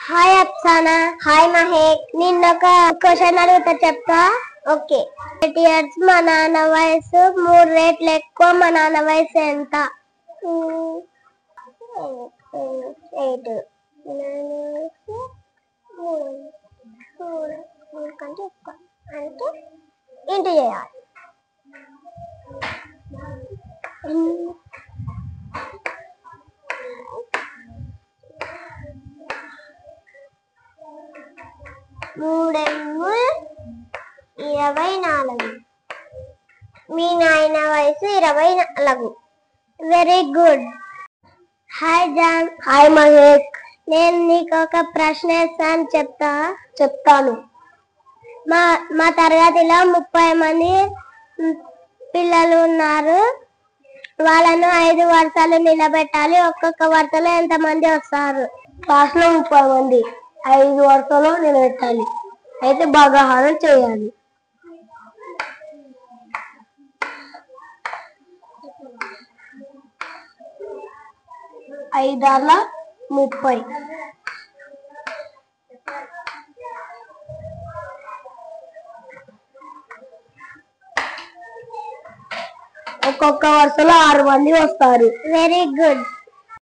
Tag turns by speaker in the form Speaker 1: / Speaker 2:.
Speaker 1: Hi Afsana. Hi మహేక్. నిన్న ఒక question అడుగుతా చెప్తా. ఓకే. 8 years మా నాన్న వయసు 3 రేట్లు ఎక్కువ. మా నాన్న వయసు ఎంత? 8 కంటే ఎక్కువ అంటే ఇంటి చేయాలి. మూడేమో 24. మీ నాయన వయసు 24. Very good. Hi John. Hi Mahek. నేను నీకు ఒక ప్రశ్న వేస్తాను, చెప్తాను. మా తరగతిలో 30 మంది పిల్లలు ఉన్నారు. వాళ్ళను 5 వరుసలు నిలబెట్టాలి. ఒక్కొక్క వరుసలో ఎంత మంది వస్తారు? క్లాస్ లో 30 మంది 5 వరుసలో నిలబెట్టాలి. అయితే భాగాహారం చేయాలి. 5 30. ఒక్కొక్క వరుసలో 6 మంది వస్తారు. Very good.